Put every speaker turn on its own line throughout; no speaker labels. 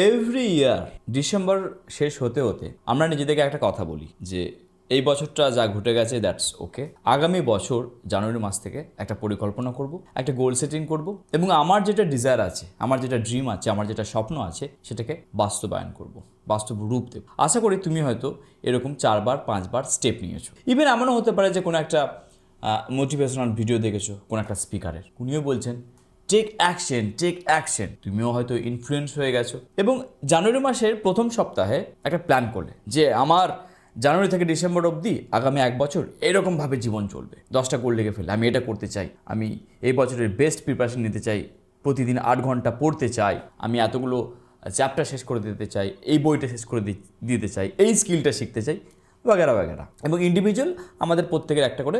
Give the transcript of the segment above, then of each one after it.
Every year December শেষ হতে হতে আমরা নিজেদেরকে একটা কথা বলি যে এই বছরটা যা ঘটে গেছে দ্যাটস ওকে, আগামী বছর জানুয়ারি মাস থেকে একটা পরিকল্পনা করব, একটা গোল সেটিং করব এবং আমার যেটা ডিজায়ার আছে, আমার যেটা ড্রিম আছে, আমার যেটা স্বপ্ন আছে সেটাকে বাস্তবায়ন করব, বাস্তব রূপ দেব। আশা করি তুমি হয়তো এরকম 4বার 5বার স্টেপ নিয়েছো। ইভেন এমনও হতে পারে যে কোনো একটা মোটিভেশনাল ভিডিও দেখেছো কোনো একটা স্পিকারের, উনিও বলছেন টেক অ্যাকশন, টেক অ্যাকশন। তুমিও হয়তো ইনফ্লুয়েন্স হয়ে গেছো এবং জানুয়ারি মাসের প্রথম সপ্তাহে একটা প্ল্যান করলে যে আমার জানুয়ারি থেকে ডিসেম্বর অবধি আগামী 1 বছর এরকমভাবে জীবন চলবে। 10টা গোল লিখে ফেলে, আমি এটা করতে চাই, আমি এই বছরের বেস্ট প্রিপারেশন নিতে চাই, প্রতিদিন 8 ঘন্টা পড়তে চাই, আমি এতগুলো চ্যাপ্টার শেষ করে দিতে চাই, এই বইটা শেষ করে দিতে চাই, এই স্কিলটা শিখতে চাই, বাগেরা বাগেরা। এবং ইন্ডিভিজুয়াল আমাদের প্রত্যেকের একটা করে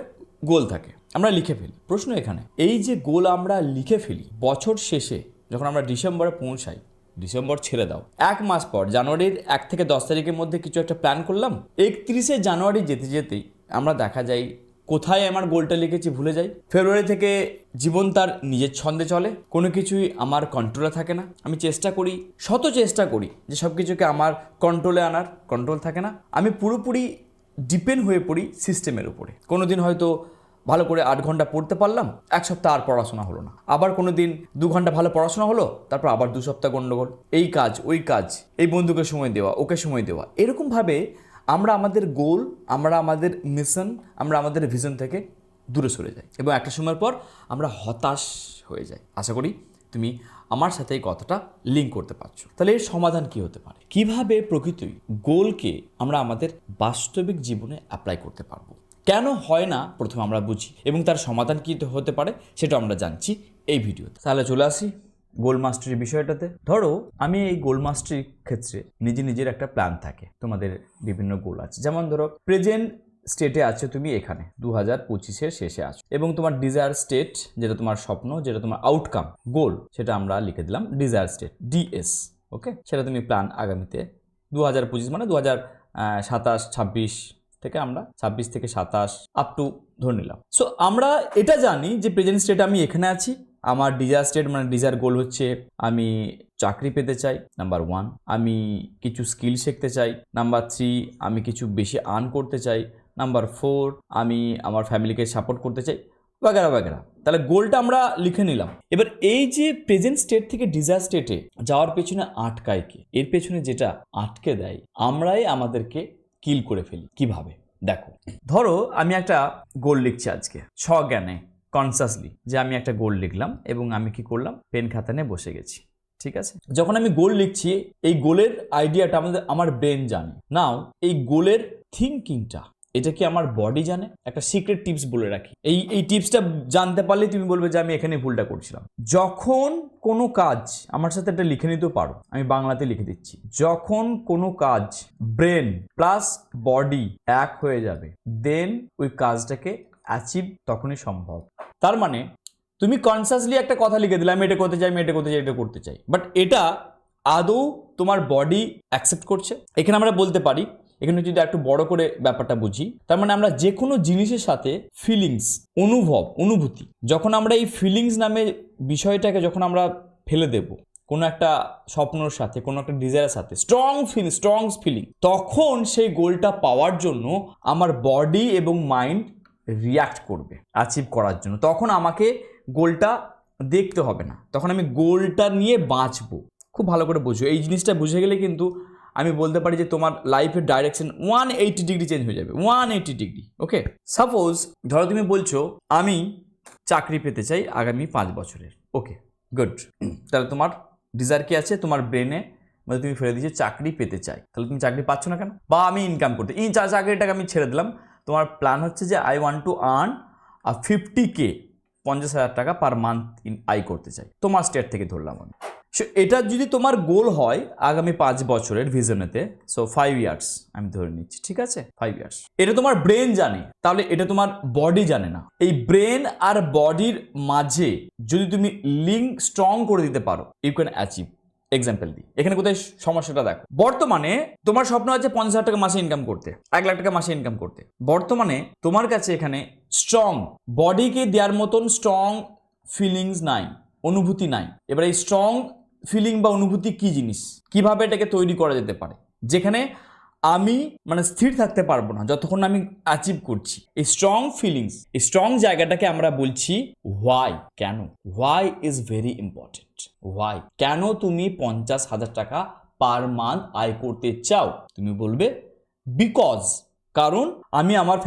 গোল থাকে, আমরা লিখে ফেলি। প্রশ্ন এখানে, এই যে গোল আমরা লিখে ফেলি বছর শেষে যখন আমরা ডিসেম্বরে পৌঁছাই, ডিসেম্বর ছেড়ে দাও, 1 মাস পর জানুয়ারির 1 থেকে 10 তারিখের মধ্যে কিছু একটা প্ল্যান করলাম, 31শে জানুয়ারি যেতে যেতেই আমরা দেখা যায় কোথায় আমার গোলটা লিখেছি ভুলে যাই। ফেব্রুয়ারি থেকে জীবন তার নিজের ছন্দে চলে, কোনো কিছুই আমার কন্ট্রোলে থাকে না। আমি চেষ্টা করি, শত চেষ্টা করি যে সব কিছুকে আমার কন্ট্রোলে আনার, কন্ট্রোল থাকে না। আমি পুরোপুরি ডিপেন্ড হয়ে পড়ি সিস্টেমের উপরে। কোনো দিন হয়তো ভালো করে 8 ঘন্টা পড়তে পারলাম, 1 সপ্তাহ আর পড়াশোনা হলো না। আবার কোনো দিন 2 ঘন্টা ভালো পড়াশোনা হলো, তারপর আবার 2 সপ্তাহ গন্ডগোল, এই কাজ ওই কাজ, এই বন্ধুকে সময় দেওয়া, ওকে সময় দেওয়া। এরকমভাবে আমরা আমাদের গোল, আমরা আমাদের মিশন, আমরা আমাদের ভিশন থেকে দূরে সরে যাই এবং একটা সময়ের পর আমরা হতাশ হয়ে যাই। আশা করি তুমি আমার সাথে এই কথাটা লিঙ্ক করতে পারছো। তাহলে এর সমাধান কি হতে পারে? কিভাবে প্রকৃতই গোলকে আমরা আমাদের বাস্তবিক জীবনে অ্যাপ্লাই করতে পারবো? কেন হয় না প্রথমে আমরা বুঝি এবং তার সমাধান কী হতে পারে সেটা আমরা জানছি এই ভিডিওতে। তাহলে চলে আসি গোল মাস্টারির বিষয়টাতে। ধরো আমি এই গোল মাস্টারির ক্ষেত্রে নিজের একটা প্ল্যান থাকে, তোমাদের বিভিন্ন গোল আছে। যেমন ধরো প্রেজেন্ট স্টেটে আছো তুমি, এখানে 2025-এর শেষে আছো এবং তোমার ডিজায়ার স্টেট, যেটা তোমার স্বপ্ন, যেটা তোমার আউটকাম গোল, সেটা আমরা লিখে দিলাম ডিজায়ার স্টেট, ডিএস। ওকে, সেটা তুমি প্ল্যান আগামীতে 2025 মানে 2027-26 থেকে আমরা 26 থেকে 27 আপ টু ধরে নিলাম। সো আমরা এটা জানি যে প্রেজেন্ট স্টেট আমি এখানে আছি, আমার ডিজায়ার স্টেট মানে ডিজায়ার গোল হচ্ছে আমি চাকরি পেতে চাই, নাম্বার 1, আমি কিছু স্কিল শিখতে চাই, নাম্বার 3, আমি কিছু বেশি আর্ন করতে চাই, নাম্বার 4, আমি আমার ফ্যামিলিকে সাপোর্ট করতে চাই, বাগেরা বাগেরা। তাহলে গোলটা আমরা লিখে নিলাম। এবার এই যে প্রেজেন্ট স্টেট থেকে ডিজায়ার স্টেটে যাওয়ার পেছনে আটকায় কি? এর পেছনে যেটা আটকে দেয় আমরাই আমাদেরকে কিল করে ফেলি। কিভাবে? দেখো, ধরো আমি একটা গোল লিখছি আজকে স্বজ্ঞানে, কনসাসলি, যে আমি একটা গোল লিখলাম এবং আমি কি করলাম, পেন খাতা নিয়ে বসে গেছি। ঠিক আছে, যখন আমি গোল লিখছি এই গোলের আইডিয়াটা আমার ব্রেন জানে। নাও এই গোলের থিঙ্কিংটা এটা কি আমার বডি জানে? একটা সিক্রেট টিপস বলে রাখি, এই টিপসটা জানতে পারলে তুমি বলবে যে আমি এখানে ভুলটা করছিলাম। যখন কোনো কাজ, আমার সাথে একটা লিখে নিতেও পারো, আমি বাংলাতে লিখে দিচ্ছি, যখন কোনো কাজ ব্রেন প্লাস বডি এক হয়ে যাবে, দেন ওই কাজটাকে অ্যাচিভ তখনই সম্ভব। তার মানে তুমি কনসাসলি একটা কথা লিখে দিলে, আমি এটা করতে চাই, আমি এটা করতে চাই, এটা করতে চাই, বাট এটা আদৌ তোমার বডি অ্যাকসেপ্ট করছে? এখানে আমরা বলতে পারি, এখানে যদি একটু বড় করে ব্যাপারটা বুঝি, তার মানে আমরা যে কোনো জিনিসের সাথে ফিলিংস, অনুভূতি, যখন আমরা এই ফিলিংস নামে বিষয়টাকে যখন আমরা ফেলে দেব কোনো একটা স্বপ্নর সাথে, কোনো একটা ডিজায়ারের সাথে, স্ট্রং ফিলিং, তখন সেই গোলটা পাওয়ার জন্য আমার বডি এবং মাইন্ড রিয়াক্ট করবে অ্যাচিভ করার জন্য। তখন আমাকে গোলটা দেখতে হবে না, তখন আমি গোলটা নিয়ে বাঁচবো। খুব ভালো করে বুঝো, এই জিনিসটা বুঝে গেলে কিন্তু আমি বলতে পারি যে তোমার লাইফের ডাইরেকশন 180 ডিগ্রি চেঞ্জ হয়ে যাবে, 180 ডিগ্রি। ওকে, সাপোজ ধরো তুমি বলছো আমি চাকরি পেতে চাই আগামী 5 বছরের। ওকে, গুড। তাহলে তোমার ডিজায়ার কি আছে তোমার ব্রেনে, মানে তুমি ফেলে দিয়েছো চাকরি পেতে চাই। তাহলে তুমি চাকরি পাচ্ছ না কেন? বা আমি ইনকাম করতে, এই চাকরিটাকে আমি ছেড়ে দিলাম। তোমার প্ল্যান হচ্ছে যে I want to earn 50K, 50,000 টাকা পার মান্থ আয় করতে চাই, তোমার স্টেট থেকে ধরলাম আমি। সো এটা যদি তোমার গোল হয় আগামী 5 বছরের ভিশনেতে, সো 5 ইয়ার্স আমি ধরে নিচ্ছি, ঠিক আছে, 5 ইয়ার্স। এটা তোমার ব্রেন জানে, তাহলে এটা তোমার বডি জানে না। এই ব্রেন আর বডির মাঝে যদি তুমি লিঙ্ক স্ট্রং করে দিতে পারো, ইউ ক্যান অ্যাচিভ। এক্সাম্পল দিই, এখানে কোথায় সমস্যাটা দেখো। বর্তমানে তোমার স্বপ্ন আছে 50,000 টাকা মাসে ইনকাম করতে, 1 লাখ টাকা মাসে ইনকাম করতে। বর্তমানে তোমার কাছে এখানে স্ট্রং বডিকে দেওয়ার মতন স্ট্রং ফিলিংস নাই, অনুভূতি নাই। এবার এই স্ট্রং ফিলিং বা অনুভূতি কি জিনিস, কিভাবে এটাকে তৈরি করা যেতে পারে, যেখানে আমি মানে স্থির থাকতে পারবো না যতক্ষণ আমি অ্যাচিভ করছি। এই স্ট্রং ফিলিংস, এই স্ট্রং জায়গাটাকে আমরা বলছি হোয়াই। কেন? Why is very important. Why, কেন তুমি 50,000 টাকা পার মান্থ আয় করতে চাও? তুমি বলবে বিকজ, কারণ আমি আমার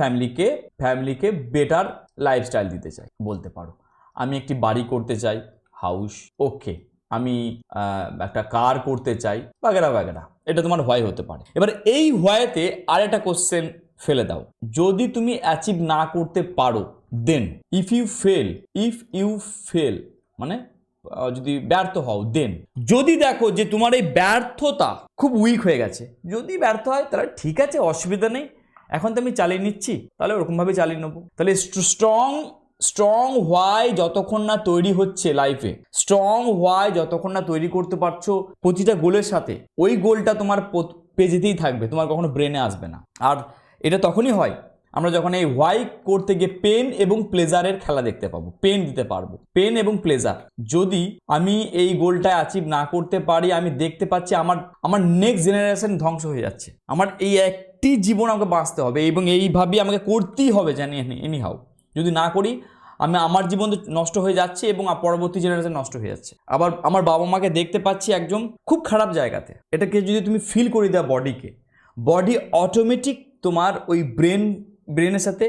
ফ্যামিলিকে বেটার লাইফস্টাইল দিতে চাই। বলতে পারো আমি একটি বাড়ি করতে চাই, হাউস, ওকে, আমি একটা কার করতে চাই, বাগেরা বাগেরা। এটা তোমার হোয়াই হতে পারে। এবার এই হোয়াইতে আর একটা কোশ্চেন ফেলে দাও, যদি তুমি অ্যাচিভ না করতে পারো দেন, ইফ ইউ ফেল মানে যদি ব্যর্থ হও দেন, যদি দেখো যে তোমার এই ব্যর্থতা খুব উইক হয়ে গেছে, যদি ব্যর্থ হয় তাহলে ঠিক আছে, অসুবিধা নেই, এখন তো আমি চালিয়ে নিচ্ছি, তাহলে ওরকমভাবে চালিয়ে নেবো। তাহলে স্ট্রং হোয়াই যতক্ষণ না তৈরি হচ্ছে লাইফে, স্ট্রং হোয়াই যতক্ষণ না তৈরি করতে পারছো প্রতিটা গোলের সাথে, ওই গোলটা তোমার পেজেতেই থাকবে, তোমার কখনো ব্রেনে আসবে না। আর এটা তখনই হয় আমরা যখন এই হোয়াই করতে গিয়ে পেন এবং প্লেজারের খেলা দেখতে পাবো, পেন দিতে পারবো, পেন এবং প্লেজার। যদি আমি এই গোলটা অ্যাচিভ না করতে পারি, আমি দেখতে পাচ্ছি আমার নেক্সট জেনারেশন ধ্বংস হয়ে যাচ্ছে, আমার এই একটি জীবন আমাকে বাঁচতে হবে এবং এইভাবেই আমাকে করতেই হবে জানি এনিহাউ। যদি না করি আমার জীবন নষ্ট হয়ে যাচ্ছে এবং পরবর্তী জেনারেশন নষ্ট হয়ে যাচ্ছে। আবার আমার বাবা মাকে দেখতে পাচ্ছি একদম খুব খারাপ জায়গাতে। এটাকে যদি তুমি ফিল করে দাও বডি অটোমেটিক তোমার ওই ব্রেনের সাথে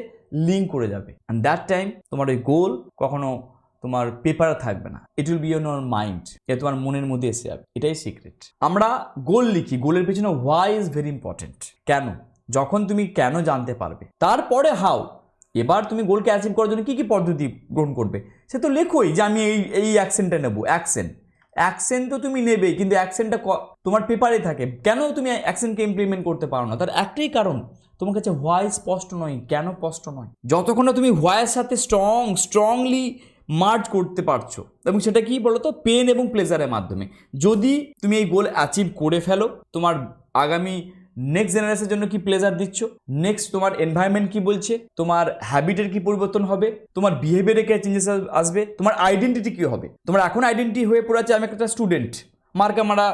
লিঙ্ক করে যাবে, অ্যান্ড দ্যাট টাইম তোমার ওই গোল কখনো তোমার পেপারে থাকবে না, it will be in your mind, এটা তোমার মনের মধ্যে এসে যাবে। এটাই সিক্রেট। আমরা গোল লিখি, গোলের পেছনে হোয়াই ইজ ভেরি ইম্পর্টেন্ট। কেন? যখন তুমি কেন জানতে পারবে, তারপরে হাউ। এবার তুমি গোলকে অ্যাচিভ করার জন্য কী কী পদ্ধতি গ্রহণ করবে সে তো লেখোই, যে আমি এই অ্যাকশনটা নেবো। অ্যাকশন তো তুমি নেবেই, কিন্তু অ্যাকশনটা তোমার পেপারে থাকে। কেন তুমি অ্যাকশনকে ইমপ্লিমেন্ট করতে পারো না? তার একটাই কারণ, তোমার কাছে হোয়াই স্পষ্ট নয়, কেন স্পষ্ট নয়। যতক্ষণ না তুমি হোয়াইয়ের সাথে স্ট্রংলি মার্জ করতে পারছো, এবং সেটা কি বলো তো, পেন এবং প্লেজারের মাধ্যমে। যদি তুমি এই গোল অ্যাচিভ করে ফেলো, তোমার আগামী নেক্সট জেনারেশনের জন্য কি প্লেজার দিচ্ছ, নেক্সট তোমার এনভায়রনমেন্ট কি বলছে, তোমার হ্যাবিটের কি পরিবর্তন হবে, তোমার বিহেভিয়ারে কি চেঞ্জেস আসবে, তোমার আইডেন্টিটি কি হবে। তোমার এখন আইডেন্টিটি হয়ে পড়ে আছে আমি একটা স্টুডেন্ট, মার্কা মারা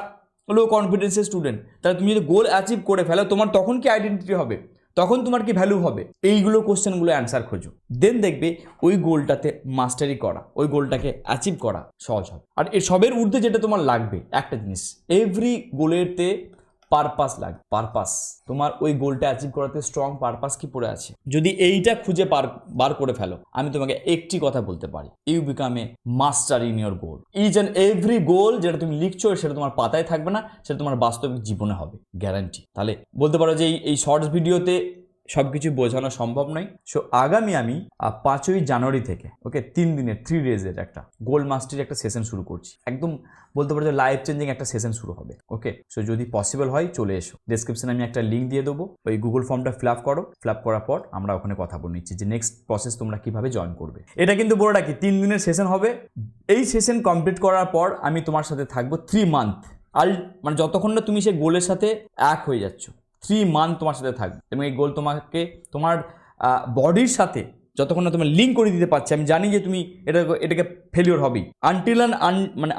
লো কনফিডেন্সের স্টুডেন্ট। তাহলে তুমি যদি গোল অ্যাচিভ করে ফেলো, তোমার তখন কি আইডেন্টিটি হবে, তখন তোমার কি ভ্যালু হবে? এইগুলো কোশ্চেনগুলো অ্যান্সার খোঁজো, দেন দেখবে ওই গোলটাতে মাস্টারি করা, ওই গোলটাকে অ্যাচিভ করা সহজ হবে। আর এর সবের ঊর্ধ্বে যেটা তোমার লাগবে একটা জিনিস, এভরি গোলেরতে পারপাস লাগবে। পারপাস, তোমার ওই গোলটা অ্যাচিভ করাতে স্ট্রং পারপাস কি পড়ে আছে, যদি এইটা খুঁজে বার করে ফেলো, আমি তোমাকে একটি কথা বলতে পারি, you become a master in your goal. Each and every goal যেটা তুমি লিখছো সেটা তোমার পাতায় থাকবে না, সেটা তোমার বাস্তবিক জীবনে হবে, গ্যারান্টি। তাহলে বলতে পারো যে এই শর্টস ভিডিওতে সব কিছু বোঝানো সম্ভব নয়। সো আগামী আমি 5ই জানুয়ারি থেকে 3 দিনের 3 ডেজের একটা গোল মাস্টারির একটা সেশন শুরু করছি। একদম বলতে পারো যে লাইফ চেঞ্জিং একটা সেশন শুরু হবে। সো যদি পসিবল হয় চলে এসো, ডেসক্রিপশনে আমি একটা লিঙ্ক দিয়ে দেবো, ওই গুগল ফর্মটা ফিল আপ করো, ফিল আপ করার পর আমরা ওখানে কথা বলে নিচ্ছি যে নেক্সট প্রসেস তোমরা কিভাবে জয়েন করবে। এটা কিন্তু বলে রাখি 3 দিনের সেশন হবে। এই সেশন কমপ্লিট করার পর আমি তোমার সাথে থাকবো 3 মান্থ, মানে যতক্ষণ না তুমি সেই গোলের সাথে এক হয়ে যাচ্ছ, 3 মান্থ তোমার সাথে থাকবে। এবং এই গোল তোমাকে তোমার বডির সাথে যতক্ষণ না তোমার লিঙ্ক করে দিতে পারছে, আমি জানি যে তুমি এটাকে ফেলিওর হবেই,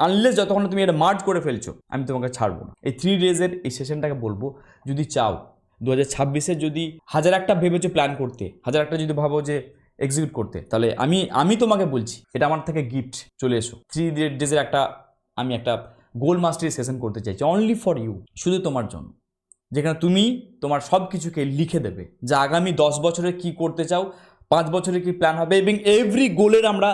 আনলেস যতক্ষণ না তুমি এটা মার্জ করে ফেলছো, আমি তোমাকে ছাড়বো না। এই 3 ডেজের এই সেশনটাকে বলবো, যদি চাও 2026-এর যদি 1001টা ভেবেছো প্ল্যান করতে, 1001টা যদি ভাবো যে এক্সিকিউট করতে, তাহলে আমি তোমাকে বলছি এটা আমার থেকে গিফট, চলে এসো। 3 ডেজের আমি একটা গোল মাস্টারি সেশন করতে চাইছি, অনলি ফর ইউ, শুধু তোমার জন্য, যেখানে তুমি তোমার সব কিছুকে লিখে দেবে, যে আগামী 10 বছরে কি করতে চাও, 5 বছরে কি প্ল্যান হবে, এবং এভরি গোলের আমরা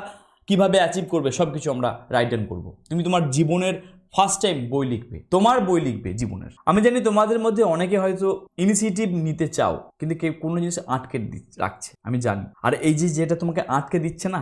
কিভাবে অ্যাচিভ করবে সব কিছু আমরা রাইট ডাউন করবো। তুমি তোমার জীবনের ফার্স্ট টাইম বই লিখবে, তোমার বই লিখবে জীবনের। আমি জানি তোমাদের মধ্যে অনেকে হয়তো ইনিশিয়েটিভ নিতে চাও, কিন্তু কেউ কোনো জিনিস আটকে রাখছে, আমি জানি। আর এই যেটা তোমাকে আটকে দিচ্ছে না,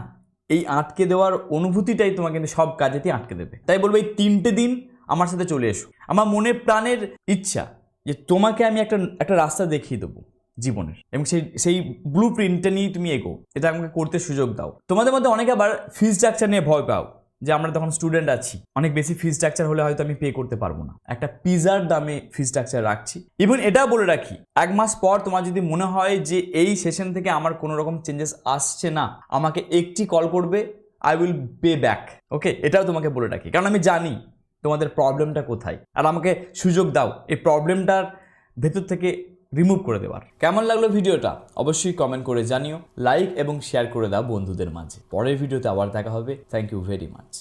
এই আটকে দেওয়ার অনুভূতিটাই তোমাকে কিন্তু সব কাজেতেই আটকে দেবে। তাই বলবো এই 3টে দিন আমার সাথে চলে এসো। আমার মনে প্রাণের ইচ্ছা যে তোমাকে আমি একটা রাস্তা দেখিয়ে দেবো জীবনের, এবং সেই ব্লু প্রিন্টটা নিয়ে তুমি এগো, এটা আমাকে করতে সুযোগ দাও। তোমাদের মধ্যে অনেকে আবার ফি স্ট্রাকচার নিয়ে ভয় পাও, যে আমরা তখন স্টুডেন্ট আছি, অনেক বেশি ফি স্ট্রাকচার হলে হয়তো আমি পে করতে পারবো না। একটা পিজার দামে ফি স্ট্রাকচার রাখছি। ইভেন এটাও বলে রাখি, 1 মাস পর তোমার যদি মনে হয় যে এই সেশন থেকে আমার কোনো রকম চেঞ্জেস আসছে না, আমাকে একটি কল করবে, আই উইল পে ব্যাক। এটাও তোমাকে বলে রাখি, কারণ আমি জানি তোমাদের প্রবলেমটা কোথায়, আর আমাকে সুযোগ দাও এই প্রবলেমটার ভেতর থেকে রিমুভ করে দেওয়ার। কেমন লাগলো ভিডিওটা অবশ্যই কমেন্ট করে জানিও, লাইক এবং শেয়ার করে দাও বন্ধুদের মাঝে। পরের ভিডিওতে আবার দেখা হবে। Thank you very much.